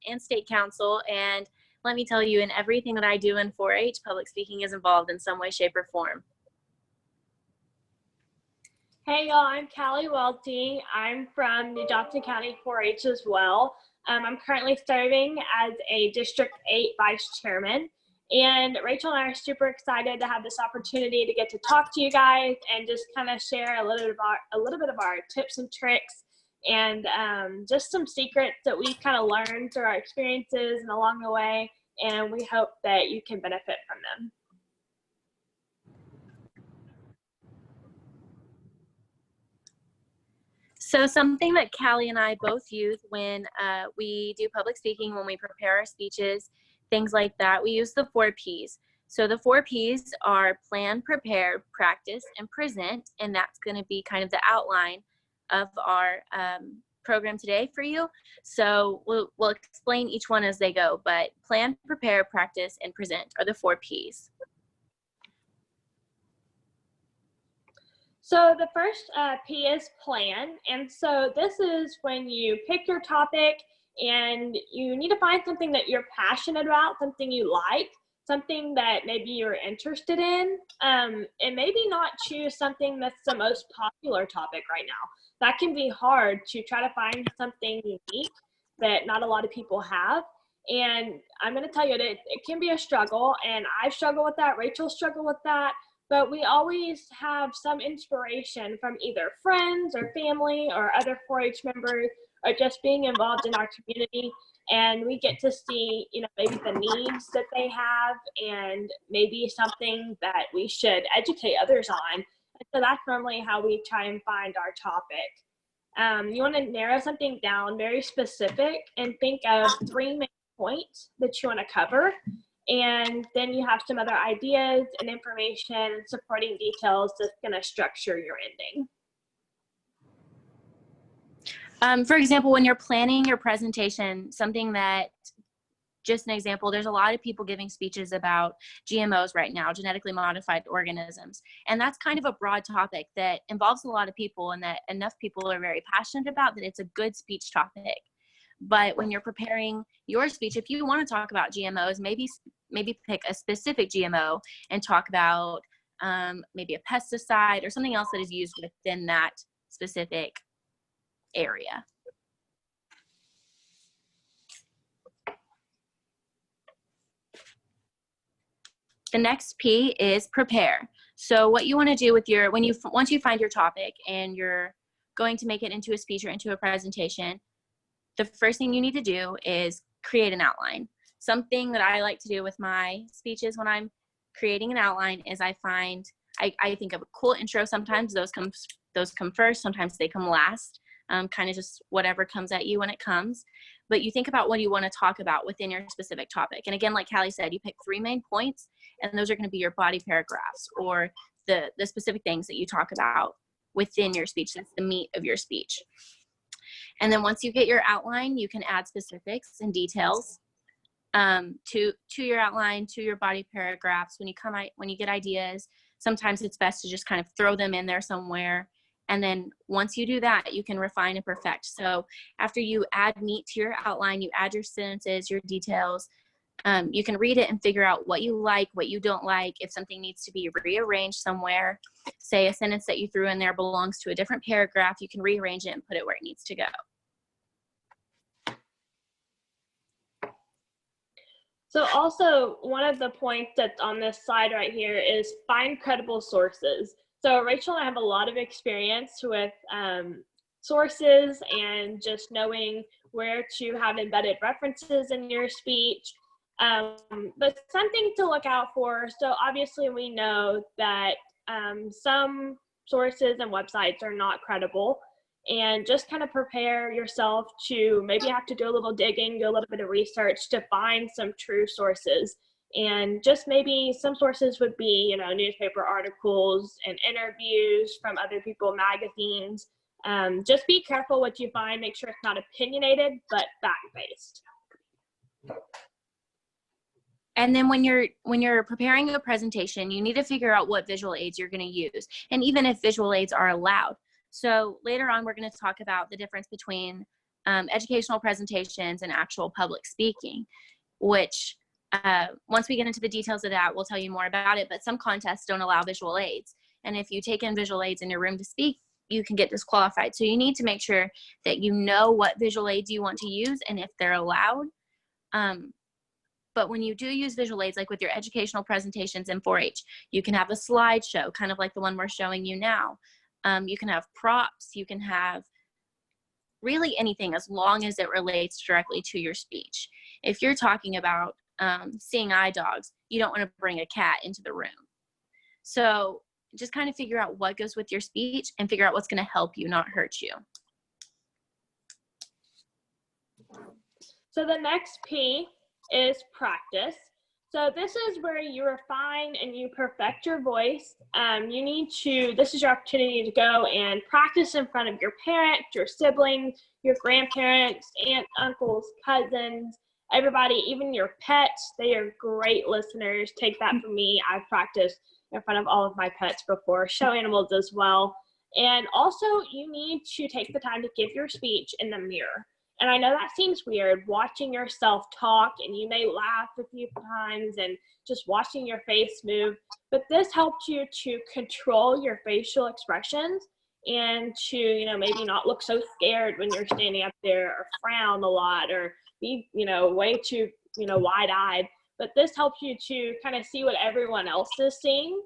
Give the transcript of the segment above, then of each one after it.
and state council, and let me tell you, in everything that I do in 4-H, public speaking is involved in some way, shape, or form. Hey y'all, I'm Callie Welty. I'm from New Johnson County 4-H as well. I'm currently serving as a District 8 Vice Chairman. And Rachel and I are super excited to have this opportunity to get to talk to you guys and just kind of share a little bit of our tips and tricks and just some secrets that we've kind of learned through our experiences and along the way. And we hope that you can benefit from them. So something that Callie and I both use when we do public speaking, when we prepare our speeches, things like that, we use the 4 Ps. So the 4 Ps are plan, prepare, practice, and present, and that's going to be kind of the outline of our program today for you. So we'll explain each one as they go, but plan, prepare, practice, and present are the 4 Ps. So the first P is plan. And so this is when you pick your topic and you need to find something that you're passionate about, something you like, something that maybe you're interested in, and maybe not choose something that's the most popular topic right now. That can be hard to try to find something unique that not a lot of people have. And I'm going to tell you that it can be a struggle, and I struggle with that. Rachel struggled with that. But we always have some inspiration from either friends or family or other 4-H members or just being involved in our community. And we get to see, maybe the needs that they have and maybe something that we should educate others on. And so that's normally how we try and find our topic. You want to narrow something down very specific and think of 3 main points that you want to cover. And then you have some other ideas and information and supporting details that's going to structure your ending. For example, when you're planning your presentation, something that, just an example, there's a lot of people giving speeches about GMOs right now, genetically modified organisms. And that's kind of a broad topic that involves a lot of people and that enough people are very passionate about that it's a good speech topic. But when you're preparing your speech, if you want to talk about GMOs, maybe pick a specific GMO and talk about maybe a pesticide or something else that is used within that specific area. The next P is prepare. So what you want to do with once you find your topic and you're going to make it into a speech or into a presentation, the first thing you need to do is create an outline. Something that I like to do with my speeches when I'm creating an outline is I think of a cool intro. Sometimes those come first, sometimes they come last, kind of just whatever comes at you when it comes. But you think about what you want to talk about within your specific topic. And again, like Callie said, you pick 3 main points, and those are going to be your body paragraphs or the specific things that you talk about within your speech. That's the meat of your speech. And then once you get your outline, you can add specifics and details to your outline, to your body paragraphs. When you get ideas, sometimes it's best to just kind of throw them in there somewhere. And then once you do that, you can refine and perfect. So after you add meat to your outline, you add your sentences, your details, you can read it and figure out what you like, what you don't like. If something needs to be rearranged somewhere, say a sentence that you threw in there belongs to a different paragraph, you can rearrange it and put it where it needs to go. So also one of the points that's on this slide right here is find credible sources. So Rachel and I have a lot of experience with sources and just knowing where to have embedded references in your speech. But something to look out for. So obviously we know that some sources and websites are not credible, and just kind of prepare yourself to maybe have to do a little digging, do a little bit of research to find some true sources. And just maybe some sources would be, newspaper articles and interviews from other people, magazines. Just be careful what you find. Make sure it's not opinionated, but fact-based. And then when you're preparing a presentation, you need to figure out what visual aids you're going to use, and even if visual aids are allowed. So later on, we're going to talk about the difference between educational presentations and actual public speaking, which once we get into the details of that, we'll tell you more about it. But some contests don't allow visual aids. And if you take in visual aids in your room to speak, you can get disqualified. So you need to make sure that you know what visual aids you want to use and if they're allowed. But when you do use visual aids, like with your educational presentations in 4-H, you can have a slideshow, kind of like the one we're showing you now. You can have props. You can have really anything as long as it relates directly to your speech. If you're talking about seeing eye dogs, you don't want to bring a cat into the room. So just kind of figure out what goes with your speech and figure out what's going to help you, not hurt you. So the next P is practice. So this is where you refine and you perfect your voice. This is your opportunity to go and practice in front of your parents, your siblings, your grandparents, aunts, uncles, cousins, everybody, even your pets. They are great listeners. Take that from me. I've practiced in front of all of my pets before, show animals as well. And also you need to take the time to give your speech in the mirror. And I know that seems weird, watching yourself talk, and you may laugh a few times and just watching your face move, but this helps you to control your facial expressions and to, maybe not look so scared when you're standing up there, or frown a lot, or be, way too, wide-eyed. But this helps you to kind of see what everyone else is seeing.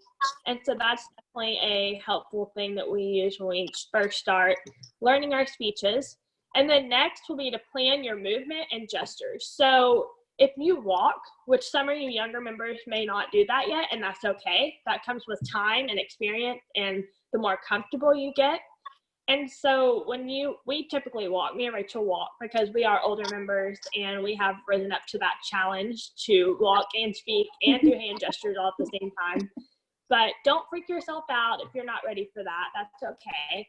And so that's definitely a helpful thing that we use when we first start learning our speeches. And then next will be to plan your movement and gestures. So if you walk, which some of you younger members may not do that yet, and that's okay. That comes with time and experience and the more comfortable you get. And so we typically walk, me and Rachel walk, because we are older members and we have risen up to that challenge to walk and speak and do hand gestures all at the same time. But don't freak yourself out if you're not ready for that. That's okay.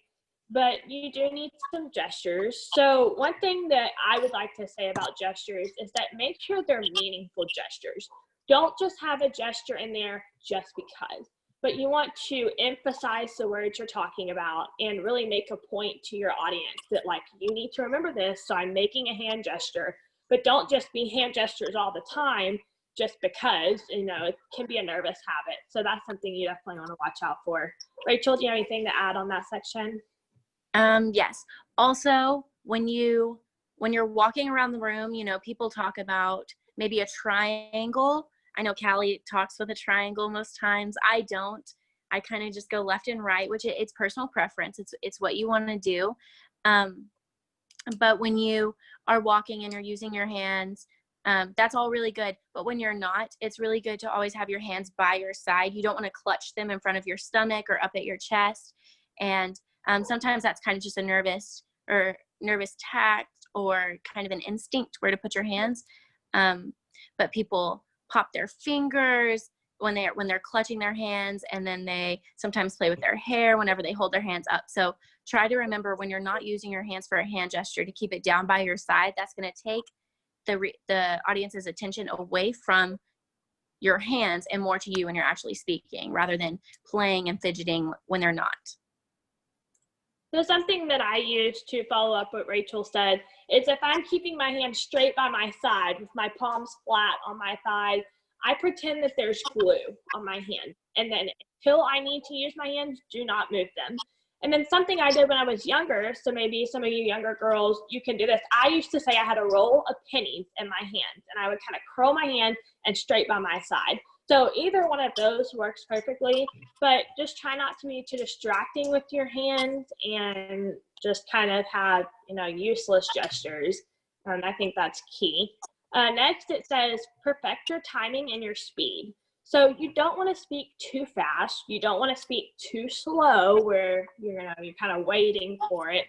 But you do need some gestures. So one thing that I would like to say about gestures is that make sure they're meaningful gestures. Don't just have a gesture in there just because, but you want to emphasize the words you're talking about and really make a point to your audience that, like, you need to remember this, so I'm making a hand gesture. But don't just be hand gestures all the time just because, it can be a nervous habit. So that's something you definitely want to watch out for. Rachel, do you have anything to add on that section? Yes. Also, when you're walking around the room, people talk about maybe a triangle. I know Callie talks with a triangle most times. I don't. I kind of just go left and right, which it's personal preference. It's what you want to do. But when you are walking and you're using your hands, that's all really good. But when you're not, it's really good to always have your hands by your side. You don't want to clutch them in front of your stomach or up at your chest. And sometimes that's kind of just a nervous tact or kind of an instinct where to put your hands. But people pop their fingers when they're clutching their hands, and then they sometimes play with their hair whenever they hold their hands up. So try to remember, when you're not using your hands for a hand gesture, to keep it down by your side. That's going to take the audience's attention away from your hands and more to you when you're actually speaking, rather than playing and fidgeting when they're not. So something that I use to follow up what Rachel said is, if I'm keeping my hands straight by my side with my palms flat on my thighs, I pretend that there's glue on my hand. And then until I need to use my hands, do not move them. And then something I did when I was younger, so maybe some of you younger girls, you can do this. I used to say I had a roll of pennies in my hands, and I would kind of curl my hand and straight by my side. So either one of those works perfectly, but just try not to be too distracting with your hands and just kind of have, useless gestures. I think that's key. Next, it says perfect your timing and your speed. So you don't want to speak too fast. You don't want to speak too slow where you're kind of waiting for it.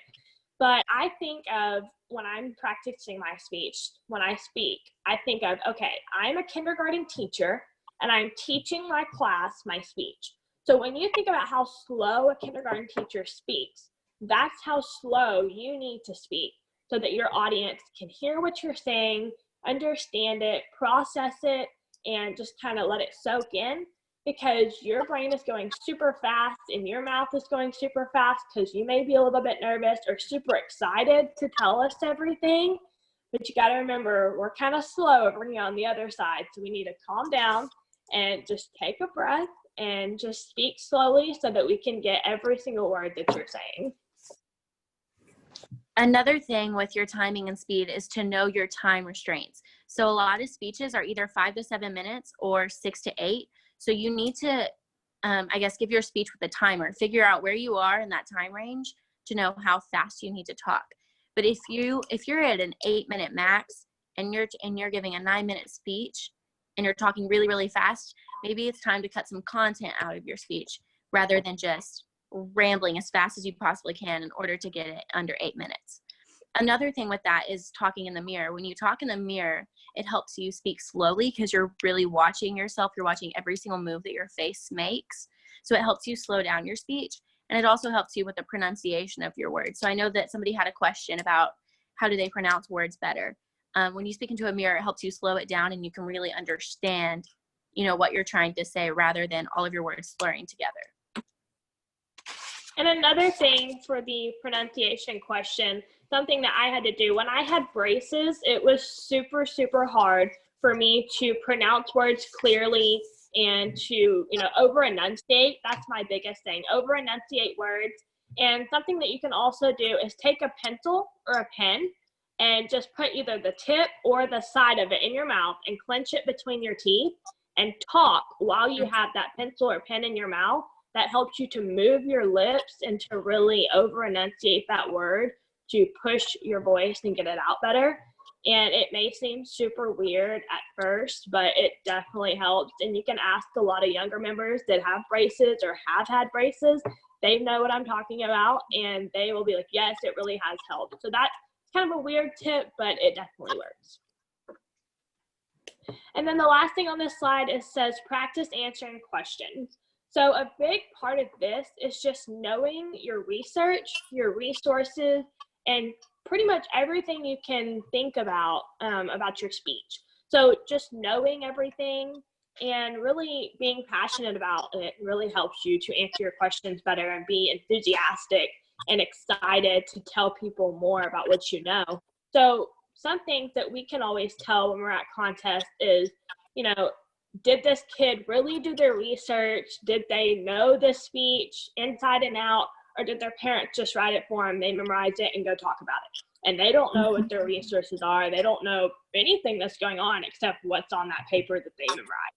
But I think of, when I'm practicing my speech, when I speak, I think of, okay, I'm a kindergarten teacher and I'm teaching my class my speech. So when you think about how slow a kindergarten teacher speaks, that's how slow you need to speak, so that your audience can hear what you're saying, understand it, process it, and just kind of let it soak in. because your brain is going super fast and your mouth is going super fast because you may be a little bit nervous or super excited to tell us everything. But you got to remember, we're kind of slow over here on the other side. So we need to calm down and just take a breath and just speak slowly so that we can get every single word that you're saying. Another thing with your timing and speed is to know your time restraints. So a lot of speeches are either 5 to 7 minutes or 6 to 8. So you need to, give your speech with a timer. Figure out where you are in that time range to know how fast you need to talk. But if you're at an 8-minute max and you're giving a 9-minute speech and you're talking really, really fast, maybe it's time to cut some content out of your speech rather than just rambling as fast as you possibly can in order to get it under 8 minutes. Another thing with that is talking in the mirror. When you talk in the mirror, it helps you speak slowly because you're really watching yourself. You're watching every single move that your face makes. So it helps you slow down your speech. And it also helps you with the pronunciation of your words. So I know that somebody had a question about how do they pronounce words better. When you speak into a mirror, it helps you slow it down and you can really understand, what you're trying to say rather than all of your words slurring together. And another thing for the pronunciation question, something that I had to do when I had braces, it was super, super hard for me to pronounce words clearly and to, over enunciate. That's my biggest thing, over enunciate words. And something that you can also do is take a pencil or a pen and just put either the tip or the side of it in your mouth and clench it between your teeth and talk while you have that pencil or pen in your mouth. That helps you to move your lips and to really over enunciate that word to push your voice and get it out better. And it may seem super weird at first, but it definitely helps. And you can ask a lot of younger members that have braces or have had braces. They know what I'm talking about, and they will be like, yes, it really has helped. So that's kind of a weird tip, but it definitely works. And then the last thing on this slide is says practice answering questions. So a big part of this is just knowing your research, your resources, and pretty much everything you can think about your speech. So just knowing everything and really being passionate about it really helps you to answer your questions better and be enthusiastic and excited to tell people more about what you know. So some things that we can always tell when we're at contests is, did this kid really do their research? Did they know this speech inside and out? Or did their parents just write it for them? They memorize it and go talk about it. And they don't know what their resources are. They don't know anything that's going on except what's on that paper that they memorized.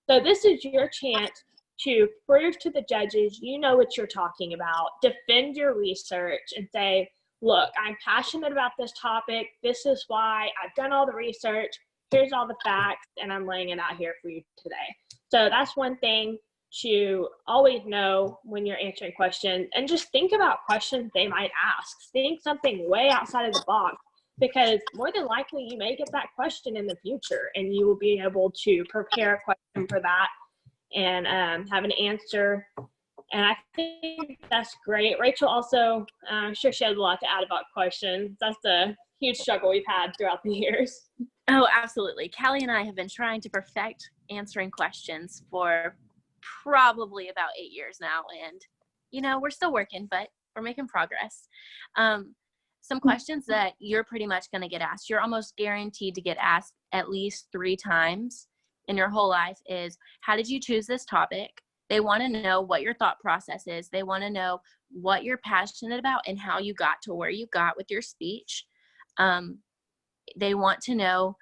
So this is your chance to prove to the judges you know what you're talking about, defend your research, and say, look, I'm passionate about this topic. This is why I've done all the research. Here's all the facts, and I'm laying it out here for you today. So that's one thing to always know when you're answering questions, and just think about questions they might ask. Think something way outside of the box, because more than likely you may get that question in the future, and you will be able to prepare a question for that and have an answer. And I think that's great. Rachel also, I'm sure she has a lot to add about questions. That's a huge struggle we've had throughout the years. Oh, absolutely. Callie and I have been trying to perfect answering questions for probably about 8 years now. And, we're still working, but we're making progress. Some questions that you're pretty much going to get asked, you're almost guaranteed to get asked at least 3 times in your whole life is, how did you choose this topic? They want to know what your thought process is. They want to know what you're passionate about and how you got to where you got with your speech. They want to know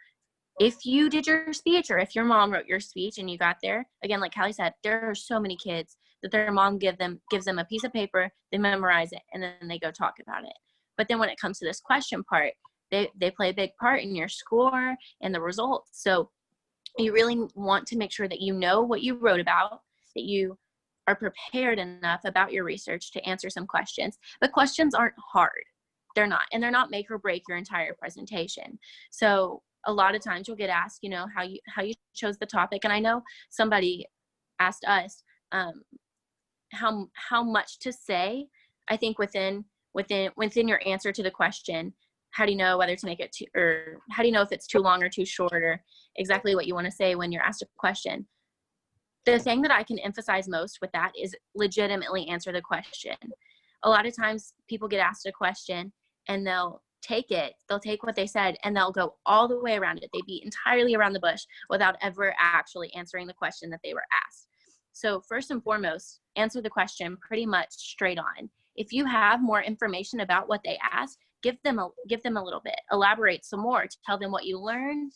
if you did your speech or if your mom wrote your speech and you got there. Again, like Callie said, there are so many kids that their mom gives them a piece of paper, they memorize it, and then they go talk about it. But then when it comes to this question part, they play a big part in your score and the results. So you really want to make sure that you know what you wrote about, that you are prepared enough about your research to answer some questions. But questions aren't hard. They're not. And they're not make or break your entire presentation. So a lot of times you'll get asked, how you chose the topic. And I know somebody asked us how much to say. I think within your answer to the question, how do you know whether to make it or how do you know if it's too long or too short, or exactly what you want to say when you're asked a question? the thing that I can emphasize most with that is legitimately answer the question. A lot of times people get asked a question and they'll take what they said, and they'll go all the way around it. They beat entirely around the bush without ever actually answering the question that they were asked. So first and foremost, answer the question pretty much straight on. If you have more information about what they asked, give them a little bit, elaborate some more, tell them what you learned.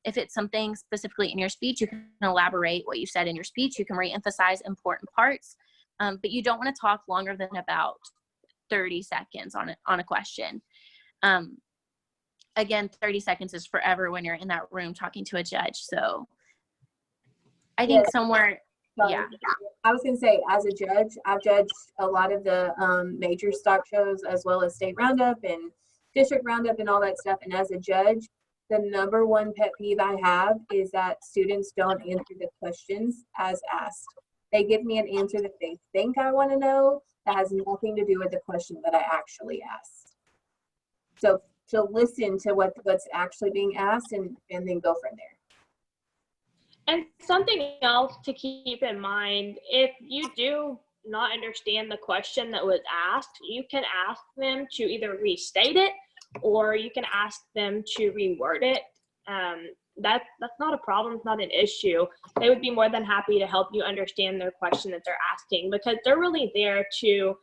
If it's something specifically in your speech, you can elaborate what you said in your speech. You can re-emphasize important parts, but you don't want to talk longer than about 30 seconds on a question. Again, 30 seconds is forever when you're in that room talking to a judge. So I think somewhere, yeah. I was going to say, as a judge, I've judged a lot of the major stock shows, as well as state roundup and district roundup and all that stuff. And as a judge, the number one pet peeve I have is that students don't answer the questions as asked. They give me an answer that they think I want to know that has nothing to do with the question that I actually asked. So to listen to what's actually being asked and then go from there. And something else to keep in mind, if you do not understand the question that was asked, you can ask them to either restate it or you can ask them to reword it. That's not a problem, it's not an issue. They would be more than happy to help you understand their question that they're asking, because they're really there to,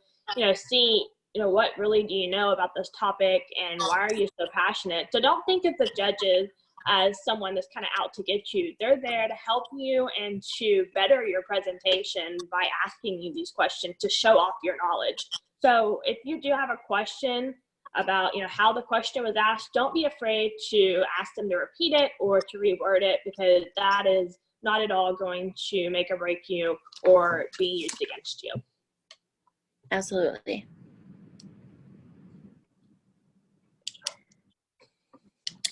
see, what really do you know about this topic and why are you so passionate? So don't think of the judges as someone that's kind of out to get you. They're there to help you and to better your presentation by asking you these questions to show off your knowledge. So if you do have a question about how the question was asked, don't be afraid to ask them to repeat it or to reword it, because that is not at all going to make or break you or be used against you. Absolutely.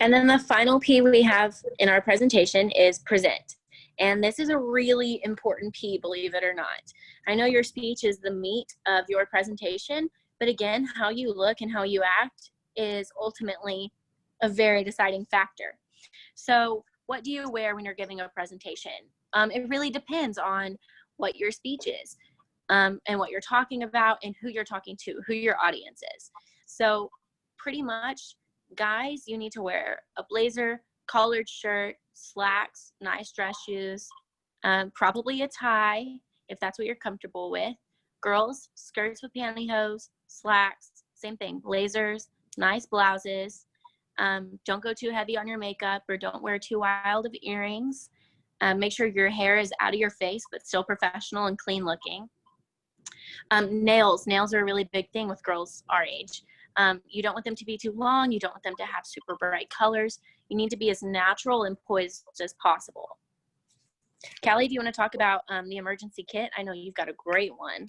And then the final P we have in our presentation is present. And this is a really important P, believe it or not. I know your speech is the meat of your presentation, but again, how you look and how you act is ultimately a very deciding factor. So what do you wear when you're giving a presentation? It really depends on what your speech is, and what you're talking about and who you're talking to, who your audience is. So pretty much, guys, you need to wear a blazer, collared shirt, slacks, nice dress shoes, probably a tie if that's what you're comfortable with. Girls, skirts with pantyhose, slacks, same thing, blazers, nice blouses. Don't go too heavy on your makeup, or don't wear too wild of earrings. Make sure your hair is out of your face but still professional and clean looking. Nails are a really big thing with girls our age. You don't want them to be too long. You don't want them to have super bright colors. You need to be as natural and poised as possible. Callie, do you want to talk about the emergency kit? I know you've got a great one.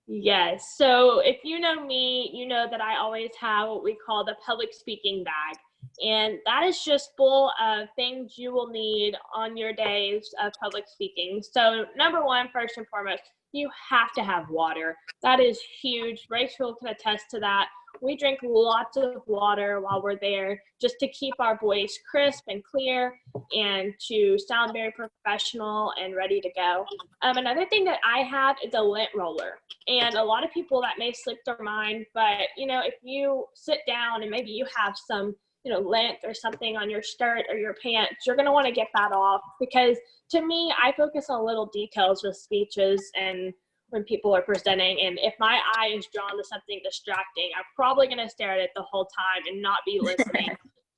Yes. So if you know me, you know that I always have what we call the public speaking bag. And that is just full of things you will need on your days of public speaking. So number one, first and foremost, you have to have water. That is huge. Rachel can attest to that. We drink lots of water while we're there just to keep our voice crisp and clear and to sound very professional and ready to go. Another thing that I have is a lint roller. And a lot of people, that may slip their mind, but if you sit down and maybe you have some lint or something on your skirt or your pants, you're going to want to get that off, because to me, I focus on little details with speeches and when people are presenting. And if my eye is drawn to something distracting, I'm probably going to stare at it the whole time and not be listening.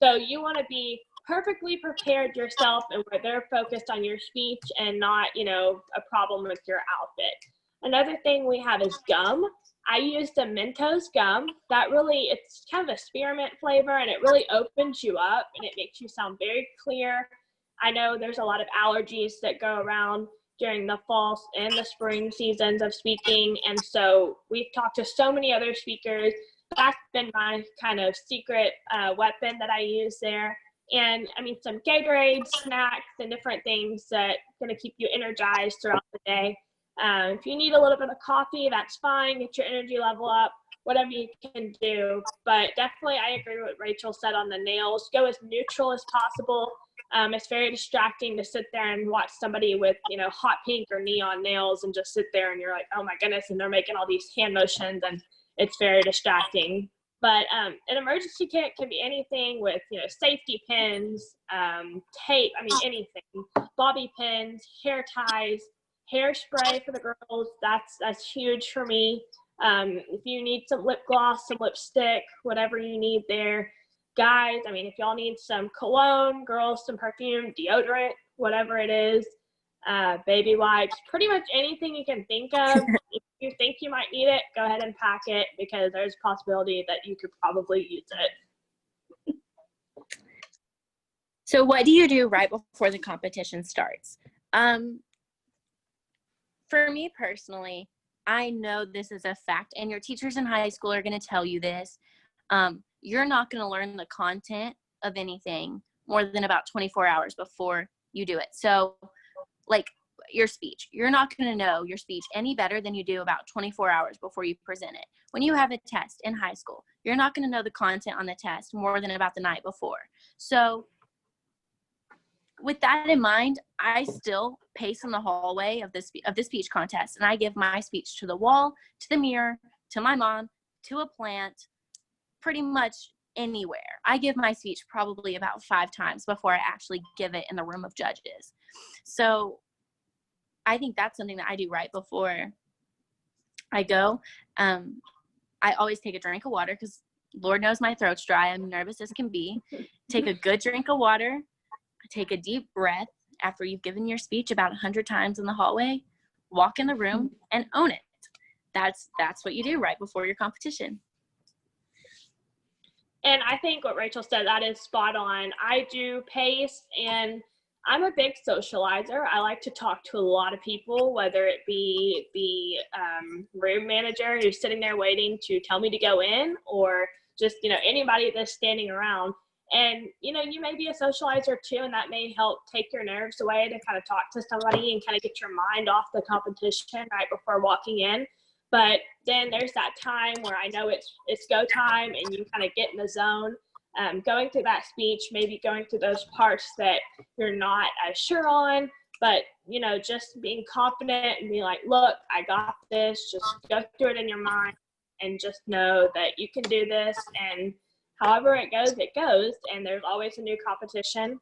So you want to be perfectly prepared yourself and where they're focused on your speech and not, a problem with your outfit. Another thing we have is gum. I use the Mentos gum. It's kind of a spearmint flavor, and it really opens you up and it makes you sound very clear. I know there's a lot of allergies that go around during the fall and the spring seasons of speaking. And so we've talked to so many other speakers. That's been my kind of secret weapon that I use there. And some Gatorade, snacks, and different things that are going to keep you energized throughout the day. If you need a little bit of coffee, that's fine. Get your energy level up, whatever you can do. But definitely, I agree with what Rachel said on the nails. Go as neutral as possible. It's very distracting to sit there and watch somebody with, hot pink or neon nails and just sit there and you're like, oh my goodness, and they're making all these hand motions and it's very distracting. But an emergency kit can be anything with, safety pins, tape, anything, bobby pins, hair ties, hairspray for the girls. That's huge for me. If you need some lip gloss, some lipstick, whatever you need there. Guys, if y'all need some cologne, girls, some perfume, deodorant, whatever it is, baby wipes, pretty much anything you can think of. If you think you might need it, go ahead and pack it because there's a possibility that you could probably use it. So what do you do right before the competition starts? For me personally, I know this is a fact, and your teachers in high school are going to tell you this. You're not going to learn the content of anything more than about 24 hours before you do it. So like your speech, you're not going to know your speech any better than you do about 24 hours before you present it. When you have a test in high school, you're not going to know the content on the test more than about the night before. So with that in mind, I still pace in the hallway of the speech contest, and I give my speech to the wall, to the mirror, to my mom, to a plant, pretty much anywhere. I give my speech probably about 5 times before I actually give it in the room of judges. So I think that's something that I do right before I go. I always take a drink of water because Lord knows my throat's dry. I'm nervous as can be. Take a good drink of water. Take a deep breath after you've given your speech about 100 times in the hallway. Walk in the room and own it. That's what you do right before your competition. And I think what Rachel said, that is spot on. I do pace, and I'm a big socializer. I like to talk to a lot of people, whether it be the room manager who's sitting there waiting to tell me to go in, or just, anybody that's standing around. And, you may be a socializer too, and that may help take your nerves away to kind of talk to somebody and kind of get your mind off the competition right before walking in. But then there's that time where I know it's go time and you kind of get in the zone, going through that speech, maybe going through those parts that you're not as sure on, but, just being confident and be like, look, I got this, just go through it in your mind and just know that you can do this. And however it goes, and there's always a new competition.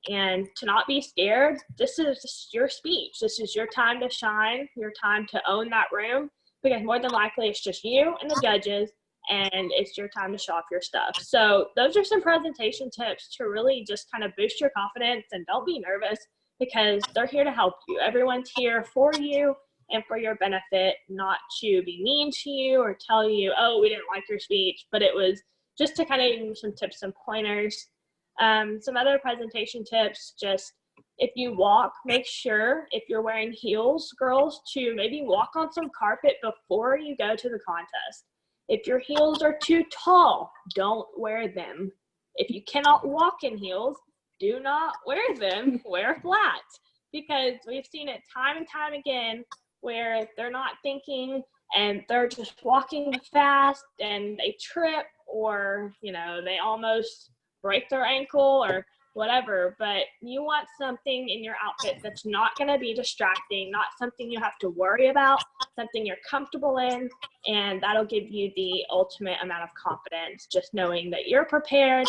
And to not be scared, this is your speech. This is your time to shine, your time to own that room. Because more than likely it's just you and the judges, and it's your time to show off your stuff. So those are some presentation tips to really just kind of boost your confidence, and don't be nervous because they're here to help you. Everyone's here for you and for your benefit, not to be mean to you or tell you, oh, we didn't like your speech, but it was just to kind of give you some tips and pointers. Some other presentation tips, just if you walk, make sure if you're wearing heels, girls, to maybe walk on some carpet before you go to the contest. If your heels are too tall, don't wear them. If you cannot walk in heels, do not wear them. Wear flats, because we've seen it time and time again where they're not thinking and they're just walking fast and they trip, or, they almost break their ankle or whatever. But you want something in your outfit that's not going to be distracting, not something you have to worry about, something you're comfortable in, and that'll give you the ultimate amount of confidence, just knowing that you're prepared,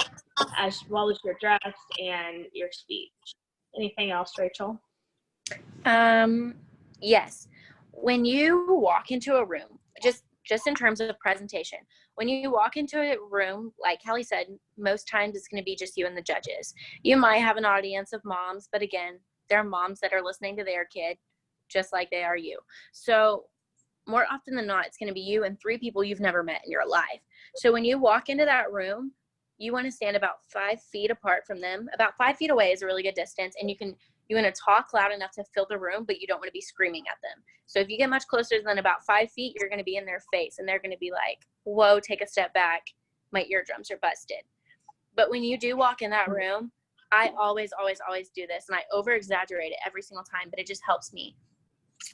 as well as your dress and your speech. Anything else, Rachel? Yes. When you walk into a room, just in terms of presentation, when you walk into a room, like Kelly said, most times it's going to be just you and the judges. You might have an audience of moms, but again, there are moms that are listening to their kid just like they are you. So more often than not, it's going to be you and 3 people you've never met in your life. So when you walk into that room, you want to stand about 5 feet apart from them. About 5 feet away is a really good distance, and you want to talk loud enough to fill the room, but you don't want to be screaming at them. So if you get much closer than about 5 feet, you're going to be in their face, and they're going to be like, whoa, take a step back. My eardrums are busted. But when you do walk in that room, I always do this, and I over-exaggerate it every single time, but it just helps me.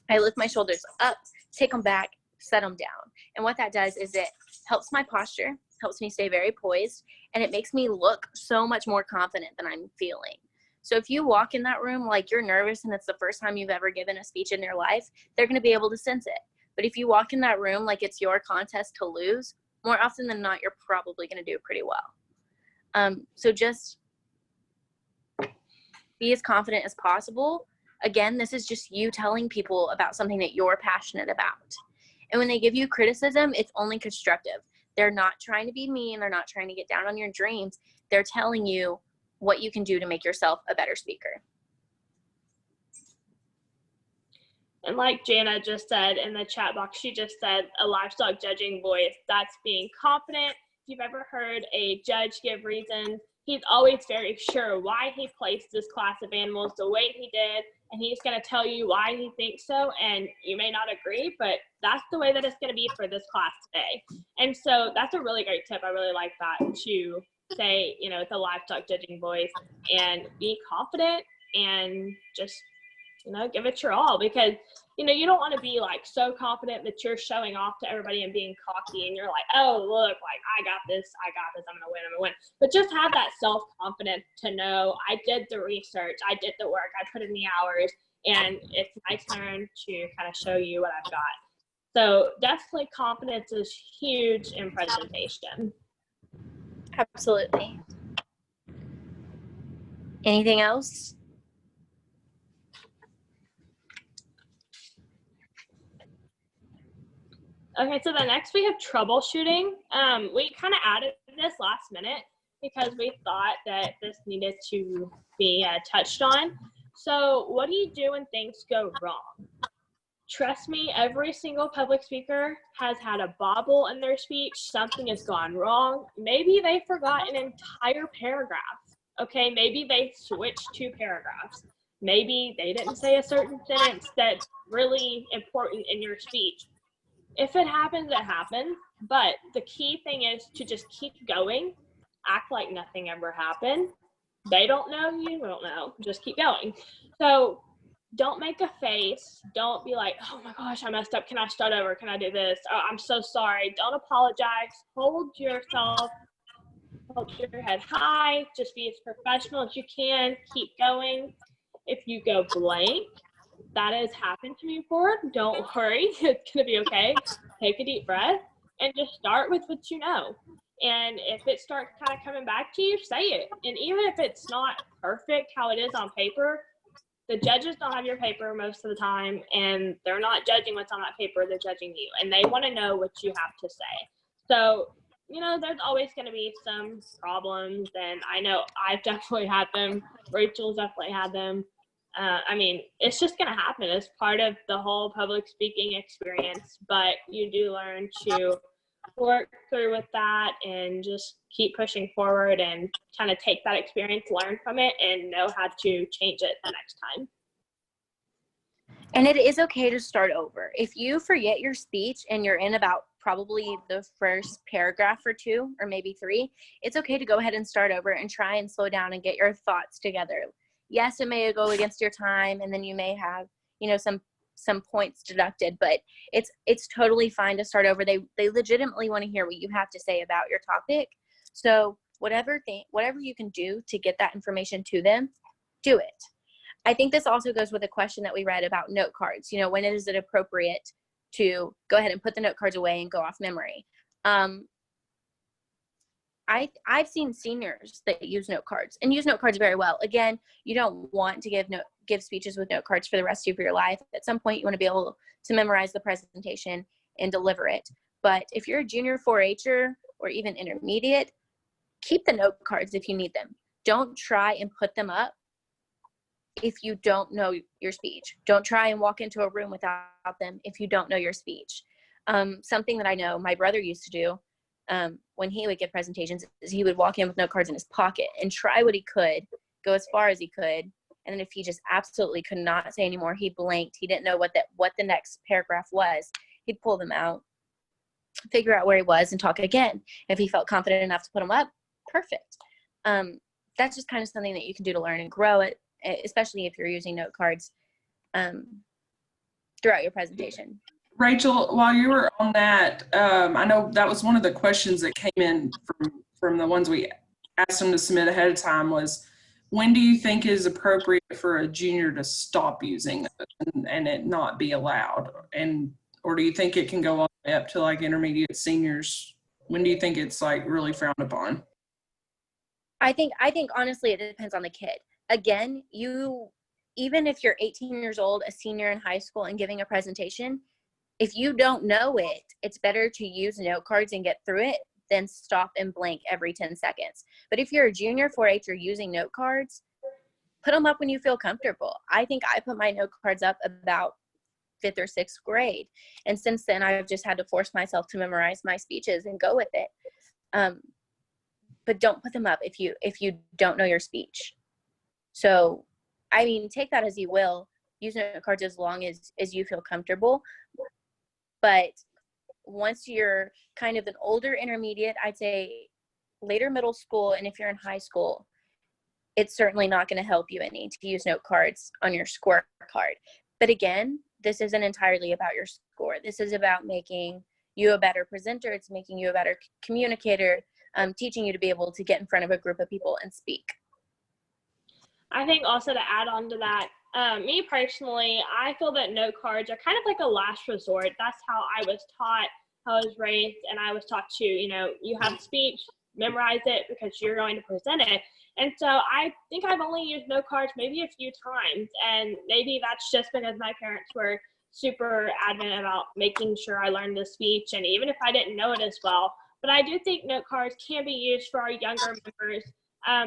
I lift my shoulders up, take them back, set them down. And what that does is it helps my posture, helps me stay very poised, and it makes me look so much more confident than I'm feeling. So if you walk in that room like you're nervous and it's the first time you've ever given a speech in your life, they're going to be able to sense it. But if you walk in that room like it's your contest to lose, more often than not, you're probably going to do pretty well. So just be as confident as possible. Again, this is just you telling people about something that you're passionate about. And when they give you criticism, it's only constructive. They're not trying to be mean. They're not trying to get down on your dreams. They're telling you what you can do to make yourself a better speaker. And like Jana just said in the chat box, she just said a livestock judging voice. That's being confident. If you've ever heard a judge give reasons, he's always very sure why he placed this class of animals the way he did, and he's going to tell you why he thinks so, and you may not agree, but that's the way that it's going to be for this class today. And so that's a really great tip. I really like that, to say, you know, the livestock judging voice, and be confident and just, you know, give it your all, because, you know, you don't want to be like so confident that you're showing off to everybody and being cocky and you're like, oh, look, like I got this, I'm gonna win. But just have that self-confidence to know I did the research, I did the work, I put in the hours, and it's my turn to kind of show you what I've got. So definitely confidence is huge in presentation. Absolutely. Anything else? Okay, so the next we have troubleshooting. We kind of added this last minute because we thought that this needed to be touched on. So what do you do when things go wrong? Trust me, every single public speaker has had a bobble in their speech. Something has gone wrong. Maybe they forgot an entire paragraph. Okay, maybe they switched 2 paragraphs. Maybe they didn't say a certain sentence that's really important in your speech. If it happens, it happens. But the key thing is to just keep going, act like nothing ever happened. They don't know, you don't know, just keep going. So don't make a face. Don't be like, oh my gosh, I messed up. Can I start over? Can I do this? Oh, I'm so sorry. Don't apologize. Hold yourself, hold your head high. Just be as professional as you can. Keep going. If you go blank, that has happened to me before. Don't worry. It's going to be okay. Take a deep breath and just start with what you know. And if it starts kind of coming back to you, say it. And even if it's not perfect how it is on paper, the judges don't have your paper most of the time, and they're not judging what's on that paper, they're judging you, and they want to know what you have to say. So, you know, there's always going to be some problems, and I know I've definitely had them. Rachel's definitely had them. I mean, it's just going to happen. It's part of the whole public speaking experience, but you do learn to work through with that and just keep pushing forward and kind of take that experience, learn from it, and know how to change it the next time. And it is okay to start over. If you forget your speech and you're in about probably the first paragraph or 2 or maybe 3, it's okay to go ahead and start over and try and slow down and get your thoughts together. Yes, it may go against your time, and then you may have, you know, some points deducted, but it's totally fine to start over. They legitimately want to hear what you have to say about your topic. So whatever you can do to get that information to them, do it. I think this also goes with a question that we read about note cards. You know, when is it appropriate to go ahead and put the note cards away and go off memory? I've seen seniors that use note cards and use note cards very well. Again, you don't want to give speeches with note cards for the rest of your life. At some point, you want to be able to memorize the presentation and deliver it. But if you're a junior 4-H'er or even intermediate, keep the note cards if you need them. Don't try and put them up if you don't know your speech. Don't try and walk into a room without them if you don't know your speech. Something that I know my brother used to do when he would give presentations is he would walk in with note cards in his pocket and try what he could, go as far as he could. And then if he just absolutely could not say anymore, he blanked. He didn't know what the next paragraph was. He'd pull them out, figure out where he was, and talk again. If he felt confident enough to put them up, perfect. That's just kind of something that you can do to learn and grow it, especially if you're using note cards throughout your presentation. Rachel, while you were on that, I know that was one of the questions that came in from the ones we asked them to submit ahead of time was, when do you think is appropriate for a junior to stop using those and it not be allowed? Or do you think it can go all the way up to like intermediate seniors? When do you think it's like really frowned upon? I think honestly, it depends on the kid. Again, even if you're 18 years old, a senior in high school and giving a presentation, if you don't know it, it's better to use note cards and get through it than stop and blank every 10 seconds. But if you're a junior 4-H, you're using note cards, put them up when you feel comfortable. I think I put my note cards up about 5th or 6th grade. And since then, I've just had to force myself to memorize my speeches and go with it. But don't put them up if you don't know your speech. So, I mean, take that as you will. Use note cards as long as you feel comfortable. But once you're kind of an older intermediate, I'd say later middle school, and if you're in high school, it's certainly not going to help you any to use note cards on your scorecard. But again, this isn't entirely about your score. This is about making you a better presenter. It's making you a better communicator, teaching you to be able to get in front of a group of people and speak. I think also to add on to that, me personally, I feel that note cards are kind of like a last resort. That's how I was taught, how I was raised, and I was taught to, you have a speech, memorize it because you're going to present it. And so I think I've only used note cards maybe a few times, and maybe that's just because my parents were super adamant about making sure I learned the speech, and even if I didn't know it as well. But I do think note cards can be used for our younger members.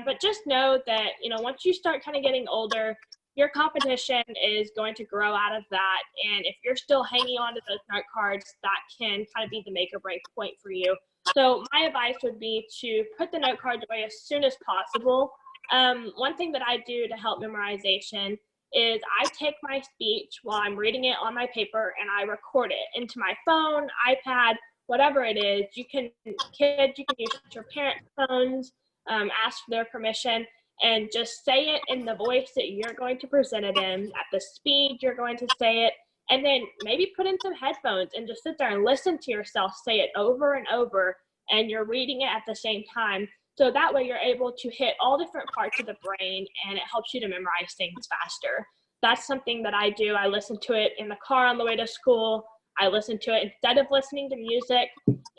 But just know that, once you start kind of getting older, your competition is going to grow out of that. And if you're still hanging on to those note cards, that can kind of be the make or break point for you. So my advice would be to put the note cards away as soon as possible. One thing that I do to help memorization is I take my speech while I'm reading it on my paper and I record it into my phone, iPad, whatever it is. You can use your parents' phones, ask for their permission, and just say it in the voice that you're going to present it in, at the speed you're going to say it, and then maybe put in some headphones and just sit there and listen to yourself say it over and over, and you're reading it at the same time. So that way you're able to hit all different parts of the brain, and it helps you to memorize things faster. That's something that I do. I listen to it in the car on the way to school. I listen to it instead of listening to music.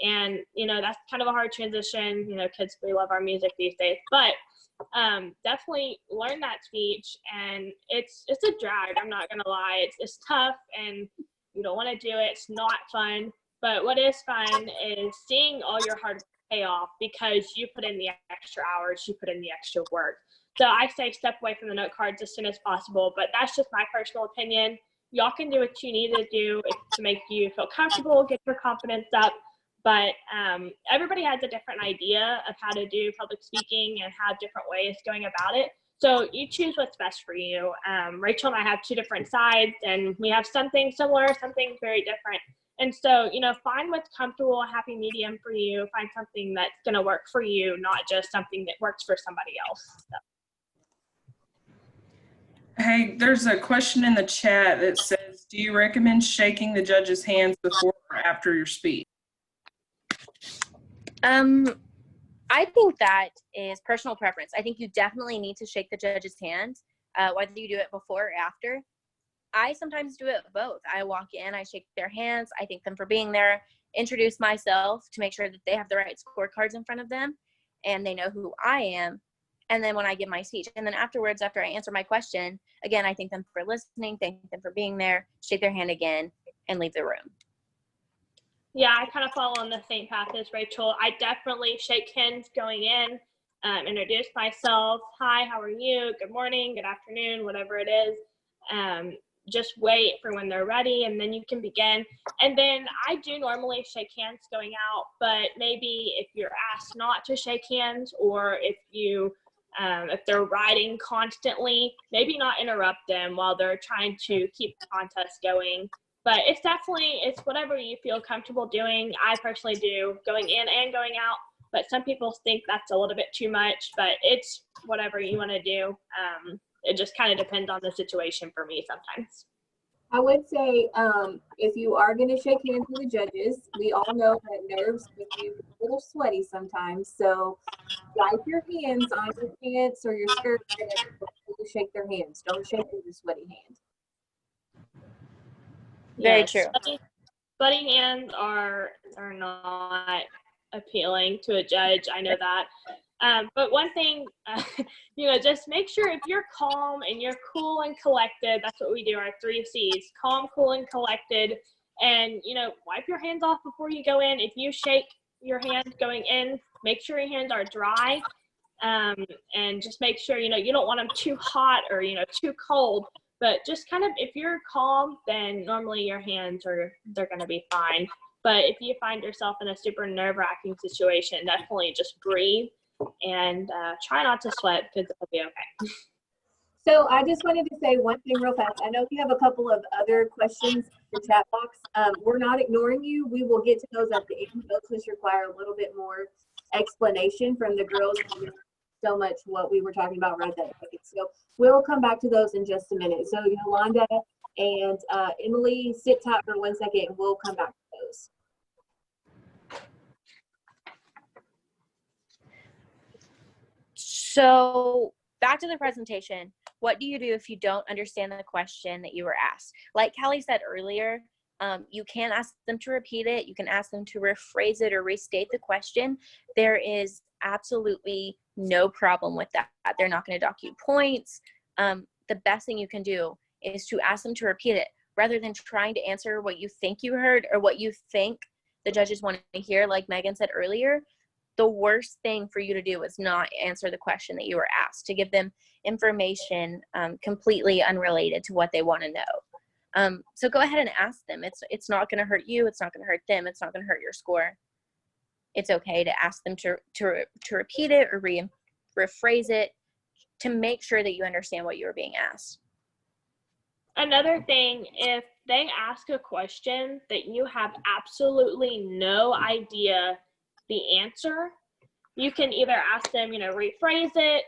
And, that's kind of a hard transition. Kids really love our music these days. But definitely learn that speech. And it's a drag. I'm not going to lie. It's tough and you don't want to do it. It's not fun. But what is fun is seeing all your hard work pay off because you put in the extra hours, you put in the extra work. So I say step away from the note cards as soon as possible, but that's just my personal opinion. Y'all can do what you need to do to make you feel comfortable, get your confidence up, but everybody has a different idea of how to do public speaking and have different ways going about it. So you choose what's best for you. Rachel and I have two different sides, and we have something similar, something very different. And so, find what's comfortable, a happy medium for you. Find something that's going to work for you, not just something that works for somebody else. So. Hey, there's a question in the chat that says, do you recommend shaking the judge's hands before or after your speech? I think that is personal preference. I think you definitely need to shake the judge's hand, whether you do it before or after. I sometimes do it both. I walk in, I shake their hands, I thank them for being there, introduce myself to make sure that they have the right scorecards in front of them and they know who I am. And then when I give my speech, and then afterwards, after I answer my question, again, I thank them for listening, thank them for being there, shake their hand again, and leave the room. Yeah, I kind of follow on the same path as Rachel. I definitely shake hands going in, introduce myself. Hi, how are you? Good morning, good afternoon, whatever it is. Just wait for when they're ready, and then you can begin. And then I do normally shake hands going out, but maybe if you're asked not to shake hands, or if they're riding constantly, maybe not interrupt them while they're trying to keep the contest going. But it's whatever you feel comfortable doing. I personally do going in and going out, but some people think that's a little bit too much, but it's whatever you want to do. It just kind of depends on the situation for me sometimes. I would say, if you are going to shake hands with the judges, we all know that nerves make you a little sweaty sometimes. So wipe your hands on your pants or your skirt before you shake their hands. Don't shake with a sweaty hand. Very Yes, true. Sweaty hands are not appealing to a judge. I know that. But one thing, just make sure if you're calm and you're cool and collected, that's what we do, our 3 C's, calm, cool, and collected. And, wipe your hands off before you go in. If you shake your hand going in, make sure your hands are dry. And just make sure, you don't want them too hot or, too cold. But just kind of, if you're calm, then normally your hands they're going to be fine. But if you find yourself in a super nerve-wracking situation, definitely just breathe and try not to sweat because it'll be okay. So I just wanted to say one thing real fast. I know you have a couple of other questions in the chat box. We're not ignoring you. We will get to those at the end. Those just require a little bit more explanation from the girls. So much what we were talking about right that second. So we'll come back to those in just a minute. So Yolanda and Emily, sit tight for 1 second and we'll come back to those. So back to the presentation. What do you do if you don't understand the question that you were asked? Like Callie said earlier, you can ask them to repeat it. You can ask them to rephrase it or restate the question. There is absolutely no problem with that. They're not going to dock you points. The best thing you can do is to ask them to repeat it rather than trying to answer what you think you heard or what you think the judges want to hear. Like Megan said earlier, the worst thing for you to do is not answer the question that you were asked, to give them information completely unrelated to what they want to know. So go ahead and ask them. It's not going to hurt you. It's not going to hurt them. It's not going to hurt your score. It's okay to ask them to repeat it or rephrase it to make sure that you understand what you were being asked. Another thing, if they ask a question that you have absolutely no idea the answer, you can either ask them, rephrase it.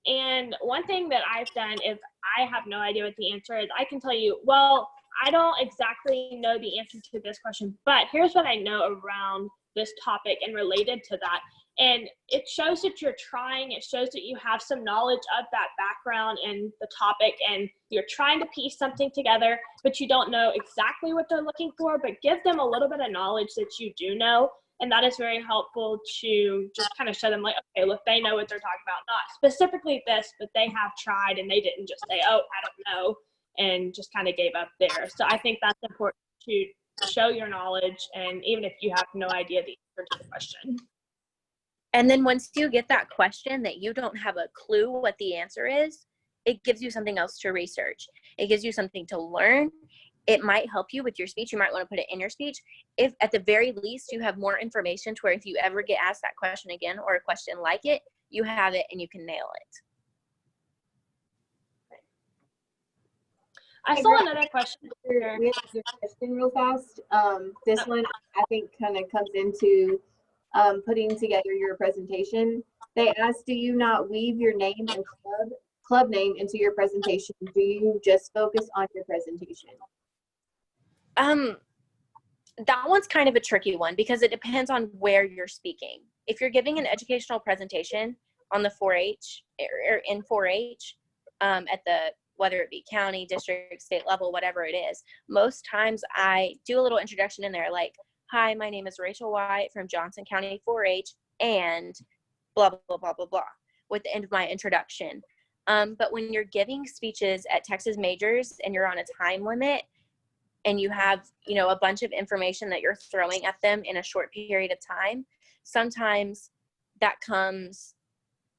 And one thing that I've done, if I have no idea what the answer is, I can tell you, well, I don't exactly know the answer to this question, but here's what I know around this topic and related to that. And it shows that you're trying, it shows that you have some knowledge of that background and the topic, and you're trying to piece something together, but you don't know exactly what they're looking for, but give them a little bit of knowledge that you do know. And that is very helpful to just kind of show them like, okay, look, they know what they're talking about. Not specifically this, but they have tried and they didn't just say, oh, I don't know, and just kind of gave up there. So I think that's important to show your knowledge, and even if you have no idea the answer to the question. And then once you get that question that you don't have a clue what the answer is, it gives you something else to research. It gives you something to learn. It might help you with your speech. You might want to put it in your speech. If at the very least you have more information to where if you ever get asked that question again or a question like it, you have it and you can nail it. I saw another question. We have a question real fast. This one I think kind of comes into putting together your presentation. They asked, do you not weave your name and club name into your presentation? Do you just focus on your presentation? That one's kind of a tricky one because it depends on where you're speaking. If you're giving an educational presentation on the 4-H or in 4-H at the, whether it be county, district, state level, whatever it is, most times I do a little introduction in there like, hi, my name is Rachel White from Johnson County 4-H and blah, blah, blah, blah, blah, with the end of my introduction. But when you're giving speeches at Texas Majors and you're on a time limit and you have, a bunch of information that you're throwing at them in a short period of time, sometimes that comes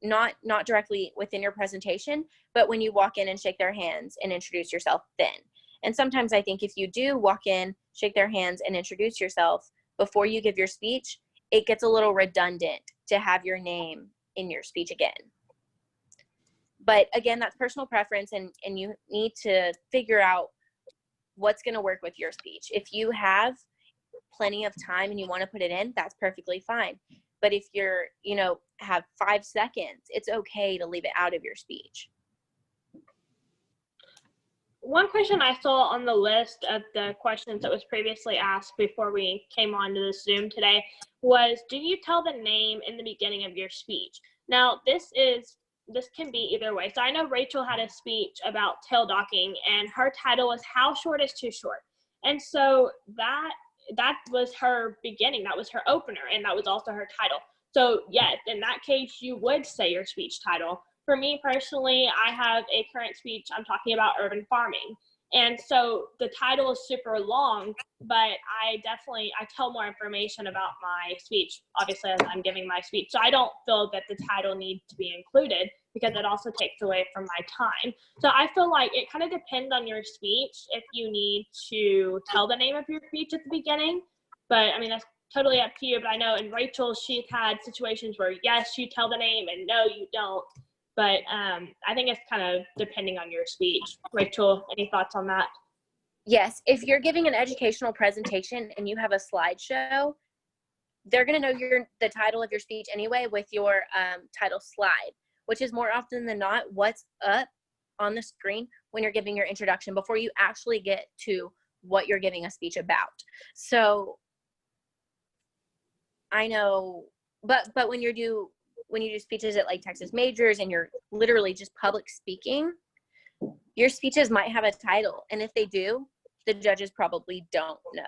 not directly within your presentation, but when you walk in and shake their hands and introduce yourself then. And sometimes I think if you do walk in, shake their hands and introduce yourself before you give your speech, it gets a little redundant to have your name in your speech again. But again, that's personal preference and you need to figure out what's going to work with your speech. If you have plenty of time and you want to put it in, that's perfectly fine. But if you're, have 5 seconds, it's okay to leave it out of your speech. one question I saw on the list of the questions that was previously asked before we came on to this Zoom today was, do you tell the name in the beginning of your speech? Now, this can be either way. So I know Rachel had a speech about tail docking, and her title was "How Short is Too Short?" And so that was her beginning, that was her opener, and that was also her title. So yes, in that case, you would say your speech title. For me personally, I have a current speech, I'm talking about urban farming. And so the title is super long, but I tell more information about my speech, obviously, as I'm giving my speech. So I don't feel that the title needs to be included because it also takes away from my time. So I feel like it kind of depends on your speech if you need to tell the name of your speech at the beginning. But I mean, that's totally up to you. But I know in Rachel, she's had situations where yes, you tell the name and no, you don't. But I think it's kind of depending on your speech. Rachel, any thoughts on that? Yes, if you're giving an educational presentation and you have a slideshow, they're going to know the title of your speech anyway with your title slide, which is more often than not what's up on the screen when you're giving your introduction before you actually get to what you're giving a speech about. So I know, but when you do speeches at like Texas majors and you're literally just public speaking, your speeches might have a title. And if they do, the judges probably don't know.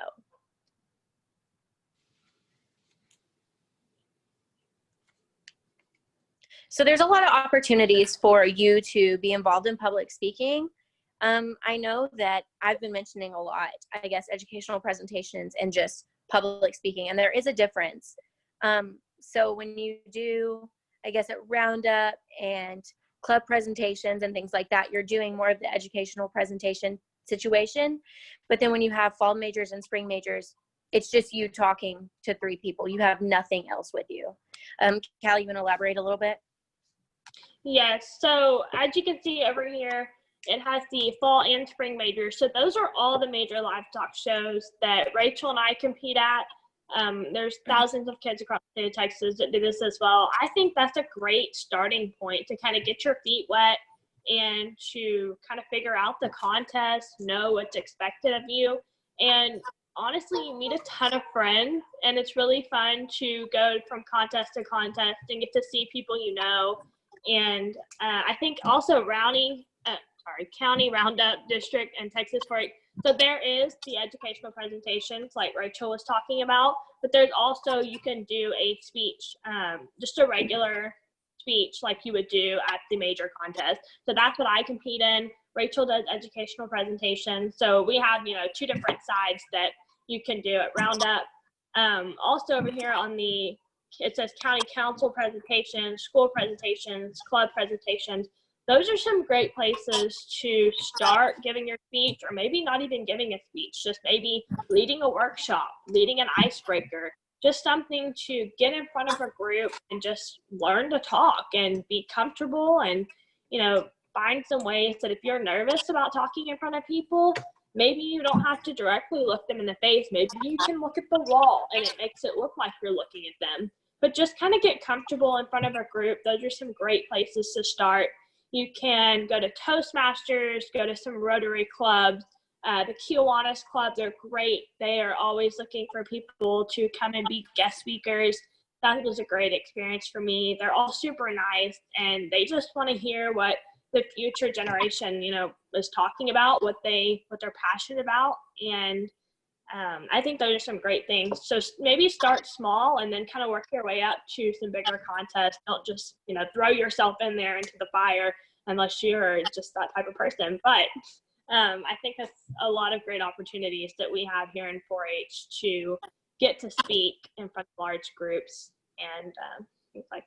So there's a lot of opportunities for you to be involved in public speaking. I know that I've been mentioning a lot, I guess, educational presentations and just public speaking, and there is a difference. So when you do, I guess, at Roundup and club presentations and things like that, you're doing more of the educational presentation situation. But then when you have fall majors and spring majors, it's just you talking to 3 people. You have nothing else with you. Callie, you want to elaborate a little bit? Yes, so as you can see over here, it has the fall and spring majors. So those are all the major livestock shows that Rachel and I compete at. There's thousands of kids across the state of Texas that do this as well. I think that's a great starting point to kind of get your feet wet and to kind of figure out the contest, know what's expected of you. And honestly, you meet a ton of friends, and it's really fun to go from contest to contest and get to see people you know. And I think also County Roundup District and Texas 4-H. So there is the educational presentations like Rachel was talking about, but there's also, you can do a speech, just a regular speech like you would do at the major contest. So that's what I compete in. Rachel does educational presentations. So we have, 2 different sides that you can do at Roundup. Also over here on it says county council presentations, school presentations, club presentations. Those are some great places to start giving your speech, or maybe not even giving a speech, just maybe leading a workshop, leading an icebreaker, just something to get in front of a group and just learn to talk and be comfortable and, find some ways that if you're nervous about talking in front of people, maybe you don't have to directly look them in the face. Maybe you can look at the wall and it makes it look like you're looking at them. But just kind of get comfortable in front of a group. Those are some great places to start. You can go to Toastmasters, go to some Rotary clubs. The Kiwanis clubs are great. They are always looking for people to come and be guest speakers. That was a great experience for me. They're all super nice, and they just want to hear what the future generation, is talking about, what they're passionate about. And I think those are some great things. So maybe start small and then kind of work your way up to some bigger contests. Don't just, throw yourself in there into the fire unless you're just that type of person. But I think that's a lot of great opportunities that we have here in 4-H to get to speak in front of large groups and things like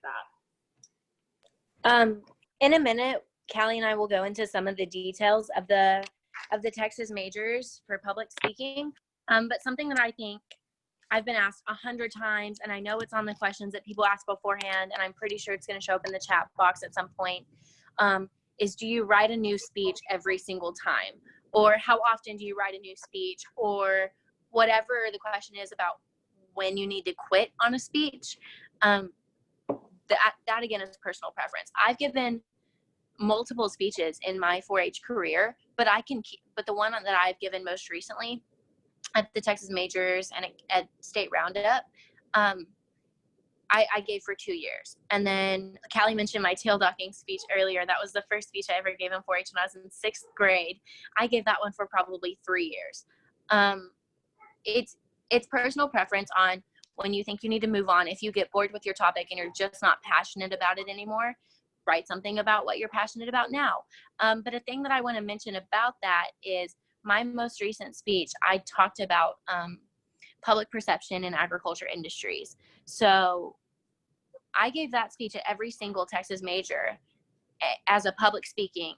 that. In a minute, Callie and I will go into some of the details of the Texas majors for public speaking. But something that I think I've been asked 100 times, and I know it's on the questions that people ask beforehand, and I'm pretty sure it's going to show up in the chat box at some point, is do you write a new speech every single time? Or how often do you write a new speech? Or whatever the question is about when you need to quit on a speech. That again is personal preference. I've given multiple speeches in my 4-H career, but but the one that I've given most recently at the Texas Majors and at State Roundup, I gave for 2 years. And then Callie mentioned my tail docking speech earlier. That was the first speech I ever gave in 4-H when I was in 6th grade. I gave that one for probably 3 years. It's personal preference on when you think you need to move on. If you get bored with your topic and you're just not passionate about it anymore, write something about what you're passionate about now. But a thing that I want to mention about that is my most recent speech, I talked about public perception in agriculture industries. So I gave that speech at every single Texas major as a public speaking,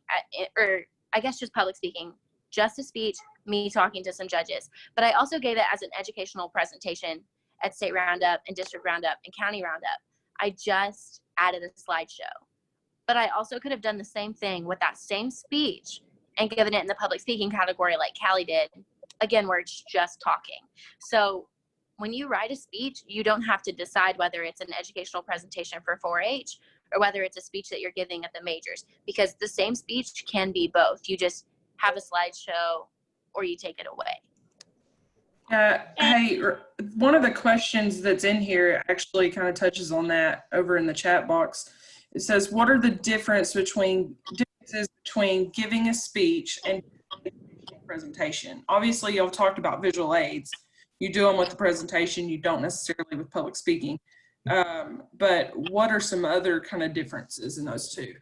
or I guess just public speaking, just a speech, me talking to some judges. But I also gave it as an educational presentation at State Roundup and District Roundup and County Roundup. I just added a slideshow. But I also could have done the same thing with that same speech and given it in the public speaking category like Callie did, again, where it's just talking. So when you write a speech, you don't have to decide whether it's an educational presentation for 4-H or whether it's a speech that you're giving at the majors, because the same speech can be both. You just have a slideshow or you take it away. Hey, one of the questions that's in here actually kind of touches on that over in the chat box. It says, what are the differences between giving a speech and presentation? Obviously, y'all talked about visual aids. You do them with the presentation, you don't necessarily with public speaking. But what are some other kind of differences in those two?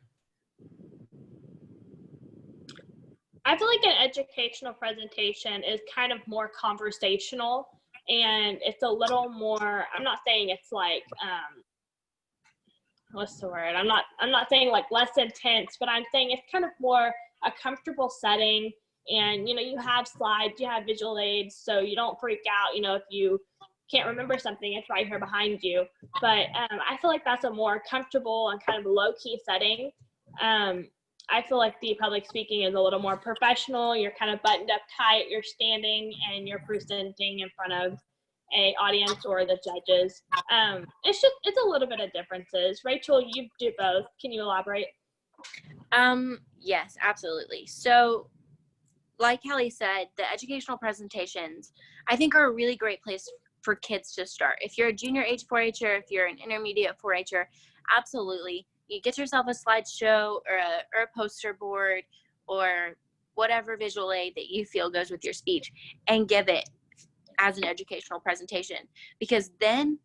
I feel like an educational presentation is kind of more conversational, and it's a little more, I'm not saying it's like, what's the word? I'm not saying like less intense, but I'm saying it's kind of more a comfortable setting. And, you know, you have slides, you have visual aids, so you don't freak out, you know, if you can't remember something, it's right here behind you. But I feel like that's a more comfortable and kind of low-key setting. I feel like the public speaking is a little more professional. You're kind of buttoned up tight, you're standing, and you're presenting in front of a audience or the judges. It's a little bit of differences. Rachel, you do both. Can you elaborate? Yes, absolutely. So like Callie said, the educational presentations, I think, are a really great place for kids to start. If you're a junior age 4-H'er, if you're an intermediate 4-H'er, absolutely. You get yourself a slideshow or a poster board or whatever visual aid that you feel goes with your speech and give it as an educational presentation. Because then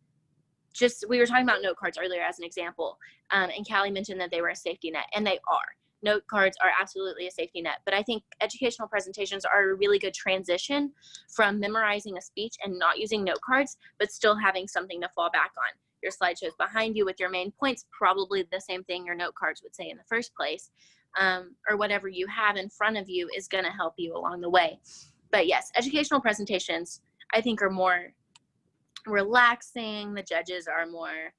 we were talking about note cards earlier as an example, and Callie mentioned that they were a safety net, and they are. Note cards are absolutely a safety net, but I think educational presentations are a really good transition from memorizing a speech and not using note cards, but still having something to fall back on. Your slideshows behind you with your main points, probably the same thing your note cards would say in the first place, or whatever you have in front of you is going to help you along the way. But yes, educational presentations, I think, are more relaxing. The judges are more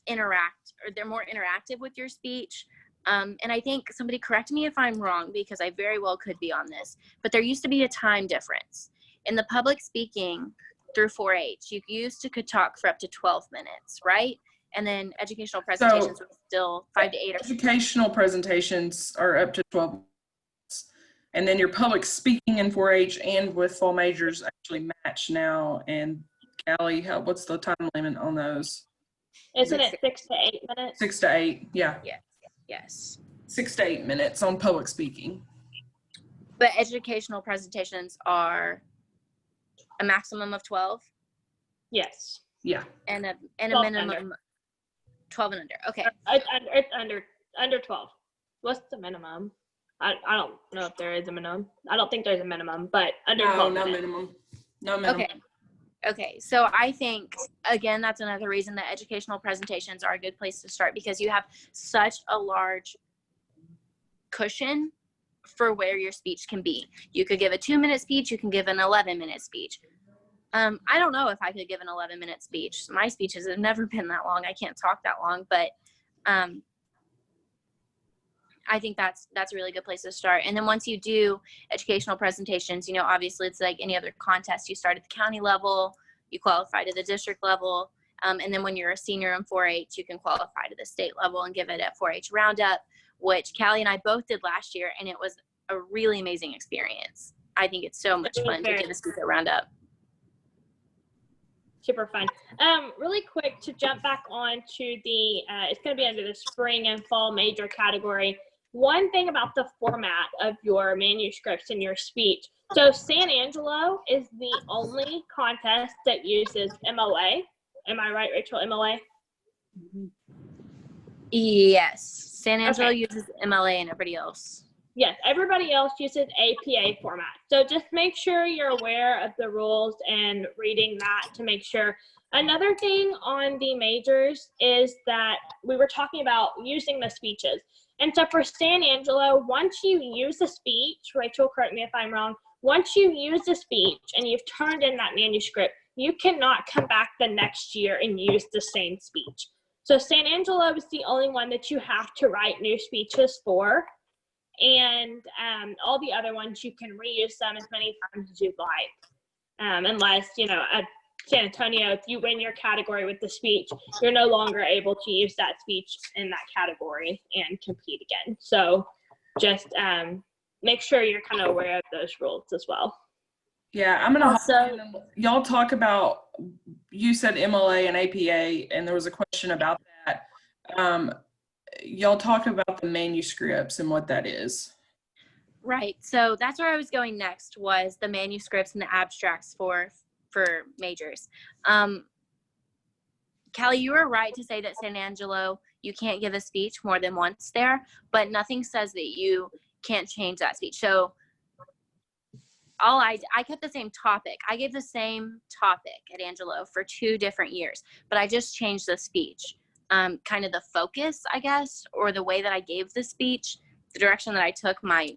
they're more interactive with your speech. And I think, somebody correct me if I'm wrong, because I very well could be on this, but there used to be a time difference. In the public speaking through 4-H, you could talk for up to 12 minutes, right? And then educational presentations were still 5 to 8. Educational presentations are up to 12 minutes. And then your public speaking in 4-H and with fall majors actually match now. And Callie, what's the time limit on those? Isn't it 6 to 8 minutes? 6 to 8, yeah. Yes. 6 to 8 minutes on public speaking. But educational presentations are a maximum of 12? Yes. Yeah. And a minimum under. 12 and under. Okay. It's under 12. What's the minimum? I don't know if there is a minimum. I don't think there's a minimum, but under 12 No minutes. minimum. No minimum. Okay, so I think, again, that's another reason that educational presentations are a good place to start, because you have such a large cushion for where your speech can be. You could give a 2-minute speech, you can give an 11-minute speech. I don't know if I could give an 11-minute speech. My speeches have never been that long. I can't talk that long, but I think that's a really good place to start. And then once you do educational presentations, obviously it's like any other contest. You start at the county level, you qualify to the district level, And then when you're a senior in 4-H, you can qualify to the state level and give it at 4-H Roundup, which Callie and I both did last year, and it was a really amazing experience. I think it's so much fun to give a speech at Roundup. Super fun. Really quick to jump back on to the, it's going to be under the spring and fall major category. One thing about the format of your manuscripts and your speech. So San Angelo is the only contest that uses MLA. Am I right, Rachel? MLA? Yes. San Angelo Okay. uses MLA and everybody else. Yes, everybody else uses APA format. So just make sure you're aware of the rules and reading that to make sure. Another thing on the majors is that we were talking about using the speeches. And so for San Angelo, once you use a speech, Rachel, correct me if I'm wrong, once you use a speech and you've turned in that manuscript, you cannot come back the next year and use the same speech. So San Angelo is the only one that you have to write new speeches for. And all the other ones, you can reuse them as many times as you'd like. Unless, you know, at San Antonio, if you win your category with the speech, you're no longer able to use that speech in that category and compete again. So just make sure you're kind of aware of those rules as well. Yeah, I'm gonna Also, y'all talk about, you said MLA and APA, and there was a question about that. Y'all talk about the manuscripts and what that is. right. So that's where I was going next, was the manuscripts and the abstracts for majors. Callie, you were right to say that San Angelo, you can't give a speech more than once there, but nothing says that you can't change that speech. So I kept the same topic. I gave the same topic at Angelo for 2 different years, but I just changed the speech. Kind of the focus, I guess, or the way that I gave the speech, the direction that I took my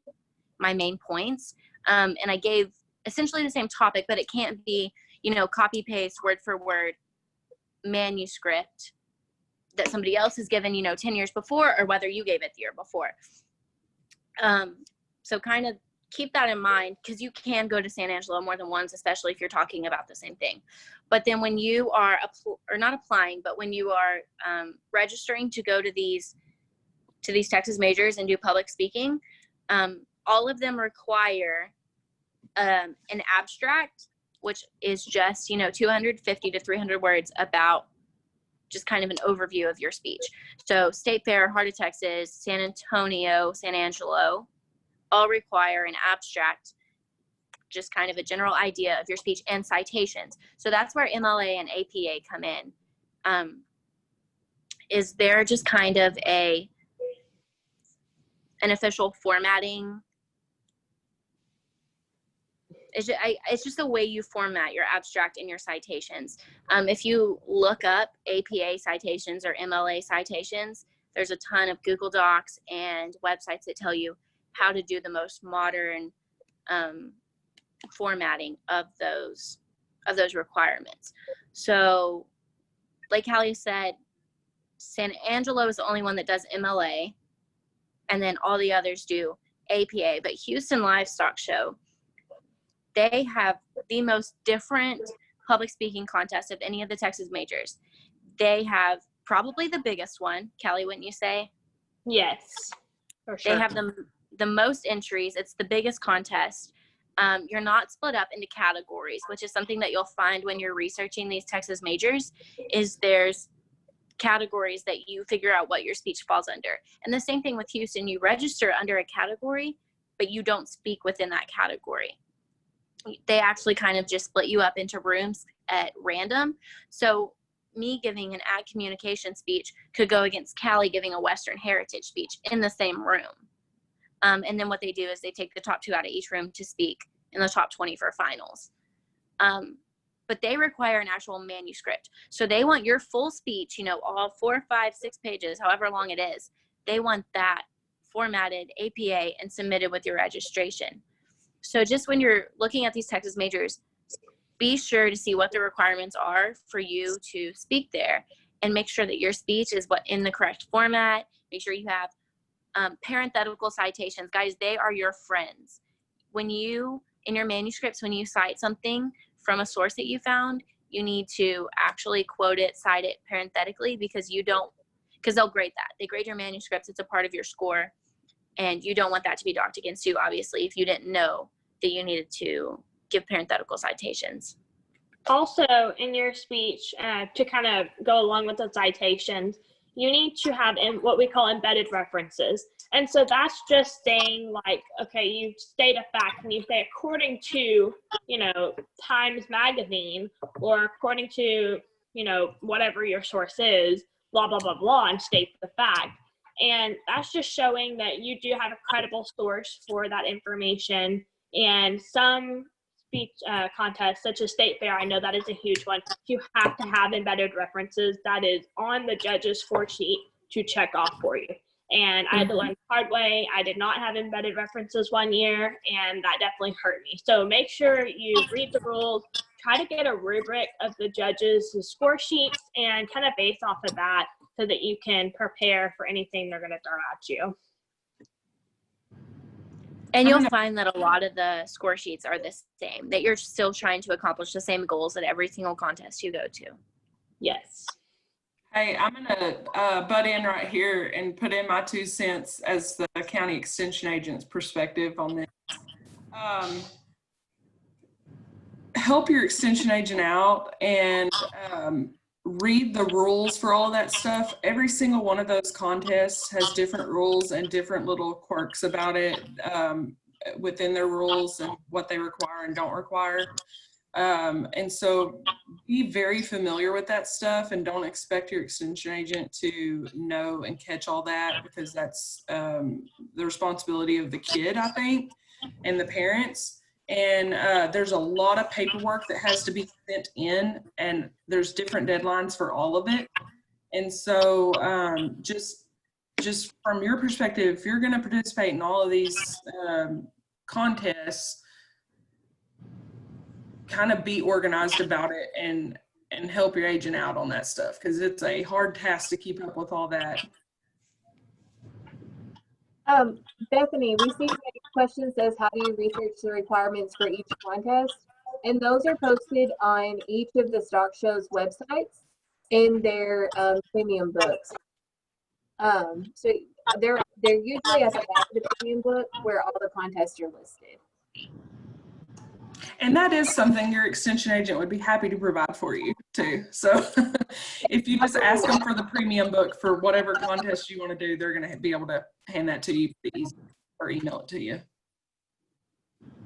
main points. And I gave essentially the same topic, but it can't be, you know, copy paste, word for word manuscript that somebody else has given, you know, 10 years before, or whether you gave it the year before. So kind of keep that in mind, because you can go to San Angelo more than once, especially if you're talking about the same thing. But then when you are not applying, but when you are registering to go to these Texas majors and do public speaking, all of them require an abstract, which is just, you know, 250 to 300 words about just kind of an overview of your speech. So State Fair, Heart of Texas, San Antonio, San Angelo, all require an abstract, just kind of a general idea of your speech, and citations. So that's where MLA and APA come in. Is there just kind of an official formatting? It's just the way you format your abstract and your citations. If you look up APA citations or MLA citations, there's a ton of Google Docs and websites that tell you how to do the most modern formatting of those requirements. So like Callie said, San Angelo is the only one that does MLA, and then all the others do APA. But Houston Livestock Show, they have the most different public speaking contest of any of the Texas majors. They have probably the biggest one. Callie, wouldn't you say? Yes, for sure. They have the most entries. It's the biggest contest. You're not split up into categories, which is something that you'll find when you're researching these Texas majors, is there's categories that you figure out what your speech falls under. And the same thing with Houston, you register under a category, but you don't speak within that category. They actually kind of just split you up into rooms at random. So me giving an ag communication speech could go against Callie giving a Western heritage speech in the same room. And then what they do is they take the top 2 out of each room to speak in the top 20 for finals. But they require an actual manuscript. So they want your full speech, you know, all 4, 5, 6 pages, however long it is. They want that formatted APA and submitted with your registration. So just when you're looking at these Texas majors, be sure to see what the requirements are for you to speak there, and make sure that your speech is in the correct format. Make sure you have parenthetical citations. Guys, they are your friends. When you, in your manuscripts, when you cite something from a source that you found, you need to actually quote it, cite it parenthetically, because they'll grade that. They grade your manuscripts. It's a part of your score. And you don't want that to be docked against you, obviously, if you didn't know that you needed to give parenthetical citations. Also, in your speech, to kind of go along with the citations, you need to have what we call embedded references. And so that's just saying, like, okay, you state a fact and you say, according to, Times Magazine, or according to, whatever your source is, blah, blah, blah, blah, and state the fact. And that's just showing that you do have a credible source for that information. And some speech contests, such as State Fair, I know that is a huge one. You have to have embedded references that is on the judge's score sheet to check off for you. And I had to learn the hard way. I did not have embedded references one year, and that definitely hurt me. So make sure you read the rules, try to get a rubric of the judges' score sheets, and kind of base off of that so that you can prepare for anything they're going to throw at you. And you'll find that a lot of the score sheets are the same, that you're still trying to accomplish the same goals at every single contest you go to. Yes. Hey, I'm going to butt in right here and put in my 2 cents as the county extension agent's perspective on this. Help your extension agent out and read the rules for all that stuff. Every single one of those contests has different rules and different little quirks about it within their rules and what they require and don't require. And so be very familiar with that stuff, and don't expect your extension agent to know and catch all that, because that's the responsibility of the kid, I think, and the parents. And there's a lot of paperwork that has to be sent in, and there's different deadlines for all of it. And so just from your perspective, if you're going to participate in all of these contests, kind of be organized about it and help your agent out on that stuff, because it's a hard task to keep up with all that. Bethany, we see a question says, how do you research the requirements for each contest? And those are posted on each of the stock shows websites in their premium books. So they're usually at the back of the premium book where all the contests are listed. And that is something your extension agent would be happy to provide for you too. So if you just ask them for the premium book for whatever contest you want to do, they're going to be able to hand that to you or email it to you.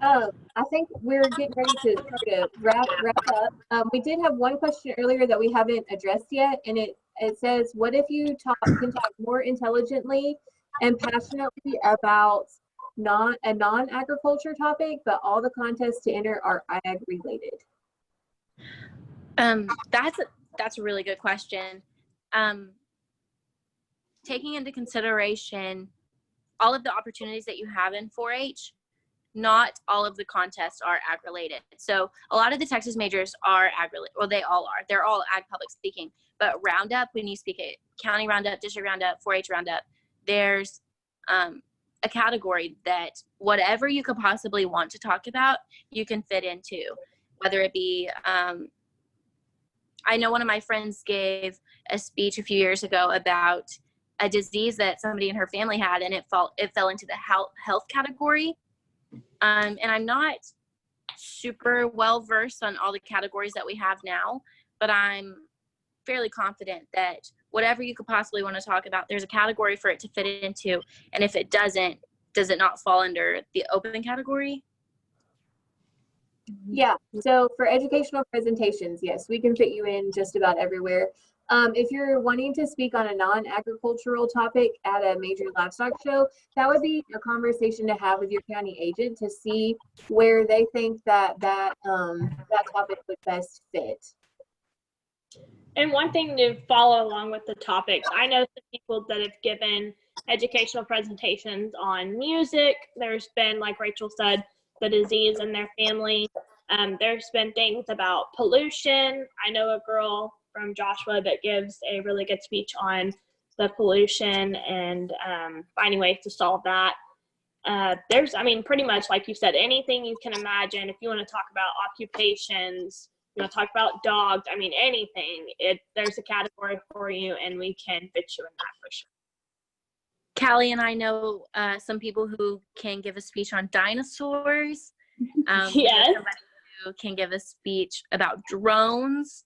I think we're getting ready to try to wrap up. We did have one question earlier that we haven't addressed yet, and it says, what if you can talk more intelligently and passionately about not a non-agriculture topic, but all the contests to enter are ag related? That's a really good question. Taking into consideration all of the opportunities that you have in 4-H, not all of the contests are ag related. So a lot of the Texas majors are ag related. Well, they all are. They're all ag public speaking. But Roundup, when you speak at county Roundup, district Roundup, 4-H Roundup, there's a category that whatever you could possibly want to talk about, you can fit into, whether it be, I know one of my friends gave a speech a few years ago about a disease that somebody in her family had, and it fell into the health category. And I'm not super well versed on all the categories that we have now, but I'm fairly confident that whatever you could possibly want to talk about, there's a category for it to fit into. And if it doesn't, does it not fall under the open category? Yeah, so for educational presentations, yes, we can fit you in just about everywhere. If you're wanting to speak on a non-agricultural topic at a major livestock show, that would be a conversation to have with your county agent to see where they think that topic would best fit. And one thing to follow along with the topics, I know some people that have given educational presentations on music. There's been, like Rachel said, the disease in their family. There's been things about pollution. I know a girl from Joshua that gives a really good speech on the pollution and finding ways to solve that. There's, I mean, pretty much like you said, anything you can imagine. If you want to talk about occupations, you know, talk about dogs. I mean, anything. There's a category for you, and we can fit you in that for sure. Callie and I know some people who can give a speech on dinosaurs. We know Yes. somebody who can give a speech about drones,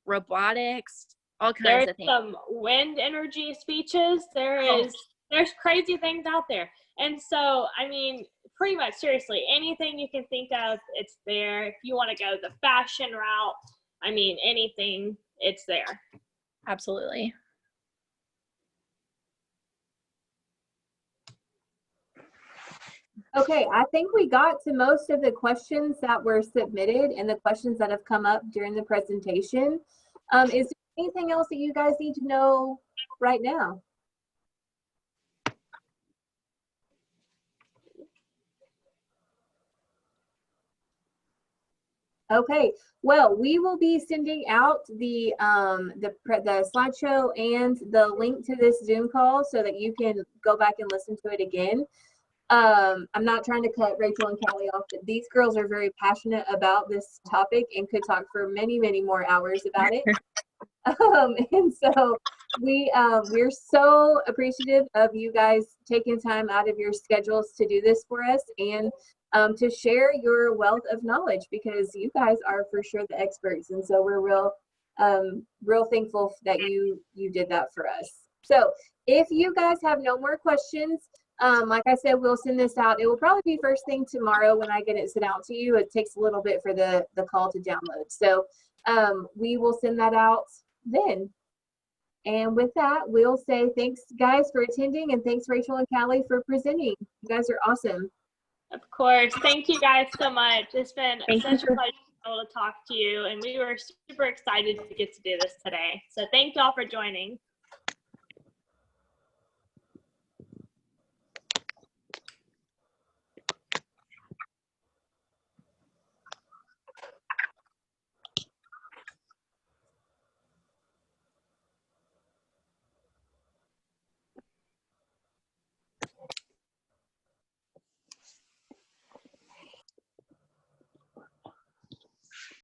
robotics, all kinds There's of things. some wind energy speeches. There's crazy things out there. And so, I mean, pretty much seriously, anything you can think of, it's there. If you want to go the fashion route, I mean, anything, it's there. Absolutely. Okay, I think we got to most of the questions that were submitted and the questions that have come up during the presentation. Is there anything else that you guys need to know right now? Okay, well, we will be sending out the slideshow and the link to this Zoom call so that you can go back and listen to it again. I'm not trying to cut Rachel and Callie off, but these girls are very passionate about this topic and could talk for many, many more hours about it. And so we're so appreciative of you guys taking time out of your schedules to do this for us and to share your wealth of knowledge, because you guys are for sure the experts. And so we're real thankful that you did that for us. So if you guys have no more questions, like I said, we'll send this out. It will probably be first thing tomorrow when I get it sent out to you. It takes a little bit for the call to download. So we will send that out then. And with that, we'll say thanks, guys, for attending, and thanks, Rachel and Callie, for presenting. You guys are awesome. Of course. Thank you guys so much. It's been Thank such a pleasure to be able to talk to you, and we were super excited to get to do this today. So thank y'all for joining.